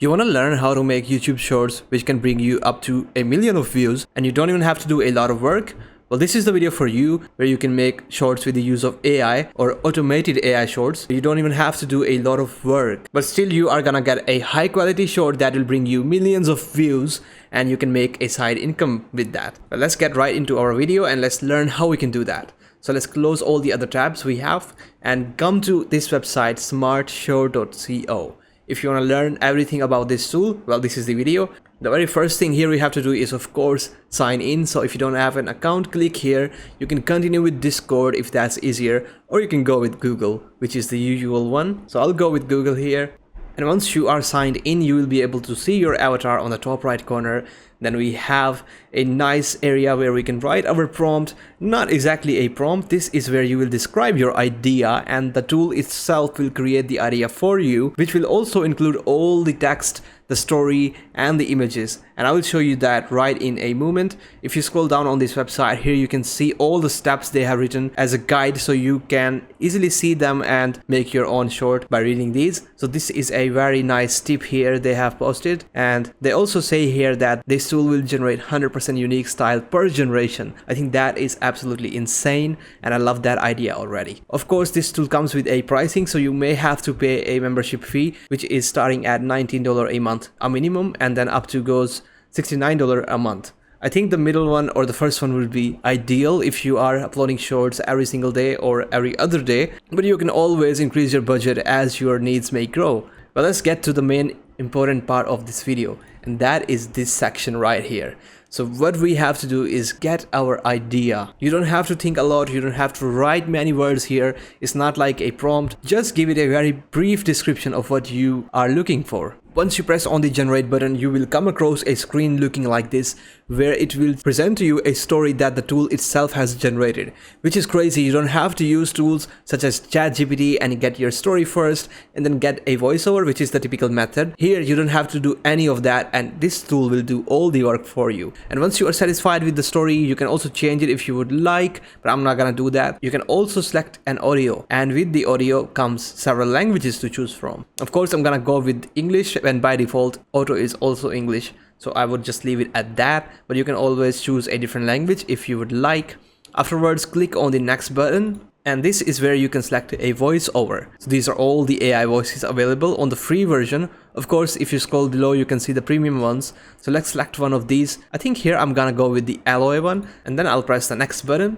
You want to learn how to make YouTube shorts which can bring you up to 1 million of views and you don't even have to do a lot of work? Well, this is the video for you where you can make shorts with the use of AI or automated AI shorts. You don't even have to do a lot of work, but still you are gonna get a high quality short that will bring you millions of views and you can make a side income with that. But let's get right into our video and let's learn how we can do that. So let's close all the other tabs we have and come to this website SmartShort.co. If you want to learn everything about this tool, well, this is the video. The very first thing here we have to do is, of course, sign in. So if you don't have an account, click here. You can continue with Discord if that's easier, or you can go with Google, which is the usual one. So I'll go with Google here. And once you are signed in, you will be able to see your avatar on the top right corner. Then we have a nice area where we can write our prompt. Not exactly a prompt, this is where you will describe your idea and the tool itself will create the idea for you, which will also include all the text, the story and the images. And I will show you that right in a moment. If you scroll down on this website here, you can see all the steps they have written as a guide so you can easily see them and make your own short by reading these. So this is a very nice tip here they have posted, and they also say here that this tool will generate 100% unique style per generation. I think that is absolutely insane and I love that idea already. Of course, this tool comes with a pricing, so you may have to pay a membership fee, which is starting at $19 a month, a minimum, and then up to goes $69 a month. I think the middle one or the first one will be ideal if you are uploading shorts every single day or every other day, but you can always increase your budget as your needs may grow. But let's get to the main important part of this video, and that is this section right here. So what we have to do is get our idea. You don't have to think a lot, you don't have to write many words here. It's not like a prompt. Just give it a very brief description of what you are looking for. Once you press on the generate button, you will come across a screen looking like this, where it will present to you a story that the tool itself has generated, which is crazy. You don't have to use tools such as ChatGPT and get your story first and then get a voiceover, which is the typical method. Here you don't have to do any of that, and this tool will do all the work for you. And once you are satisfied with the story, you can also change it if you would like, but I'm not gonna do that. You can also select an audio, and with the audio comes several languages to choose from. Of course, I'm gonna go with English, and by default auto is also English, so I would just leave it at that, but you can always choose a different language if you would like. Afterwards, click on the next button, and this is where you can select a voiceover. So these are all the AI voices available on the free version. Of course, if you scroll below, you can see the premium ones. So let's select one of these. I think here I'm gonna go with the alloy one, and then I'll press the next button.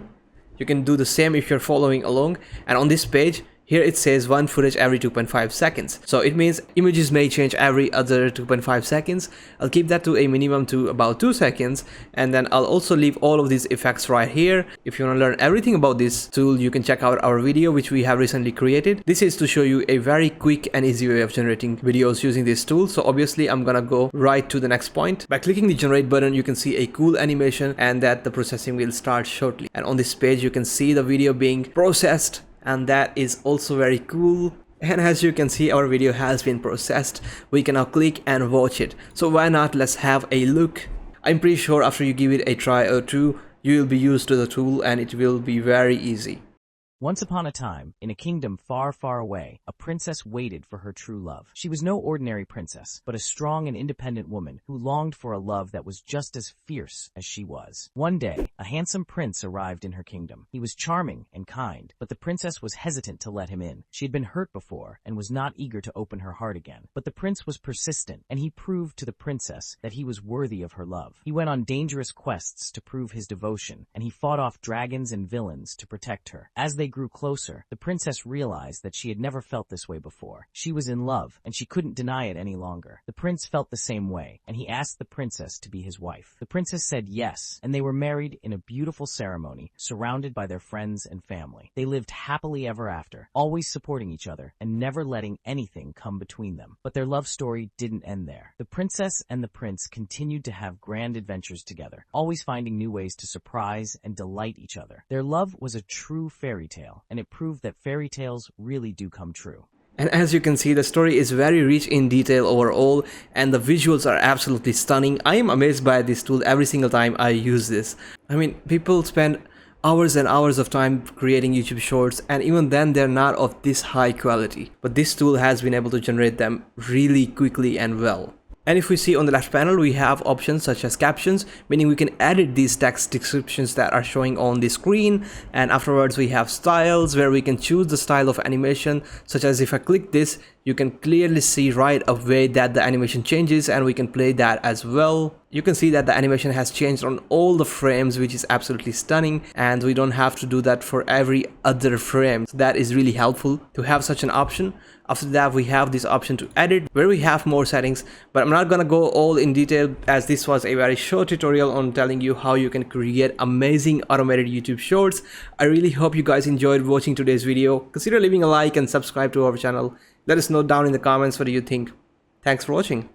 You can do the same if you're following along, and on this page here it says one footage every 2.5 seconds. So it means images may change every other 2.5 seconds. I'll keep that to a minimum to about 2 seconds. And then I'll also leave all of these effects right here. If you want to learn everything about this tool, you can check out our video which we have recently created. This is to show you a very quick and easy way of generating videos using this tool. So obviously I'm gonna go right to the next point. By clicking the generate button, you can see a cool animation and that the processing will start shortly. And on this page you can see the video being processed, and that is also very cool. And as you can see, our video has been processed. We can now click and watch it. So why not, let's have a look. I'm pretty sure after you give it a try or two, you will be used to the tool and it will be very easy. Once upon a time, in a kingdom far, far away, a princess waited for her true love. She was no ordinary princess, but a strong and independent woman who longed for a love that was just as fierce as she was. One day, a handsome prince arrived in her kingdom. He was charming and kind, but the princess was hesitant to let him in. She had been hurt before and was not eager to open her heart again. But the prince was persistent, and he proved to the princess that he was worthy of her love. He went on dangerous quests to prove his devotion, and he fought off dragons and villains to protect her. As they grew closer, the princess realized that she had never felt this way before. She was in love, and she couldn't deny it any longer. The prince felt the same way, and he asked the princess to be his wife. The princess said yes, and they were married in a beautiful ceremony, surrounded by their friends and family. They lived happily ever after, always supporting each other, and never letting anything come between them. But their love story didn't end there. The princess and the prince continued to have grand adventures together, always finding new ways to surprise and delight each other. Their love was a true fairy tale, and it proved that fairy tales really do come true. And as you can see, the story is very rich in detail overall, and the visuals are absolutely stunning. I am amazed by this tool every single time I use this. I mean, people spend hours and hours of time creating YouTube shorts, and even then they're not of this high quality. But this tool has been able to generate them really quickly and well. And if we see on the left panel, we have options such as captions, meaning we can edit these text descriptions that are showing on the screen. And afterwards we have styles, where we can choose the style of animation, such as if I click this, you can clearly see right away that the animation changes, and we can play that as well. You can see that the animation has changed on all the frames, which is absolutely stunning, and we don't have to do that for every other frame. So that is really helpful to have such an option. After that, we have this option to edit, where we have more settings, but I'm not gonna go all in detail, as this was a very short tutorial on telling you how you can create amazing automated YouTube shorts. I really hope you guys enjoyed watching today's video. Consider leaving a like and subscribe to our channel. Let us know down in the comments what do you think. Thanks for watching.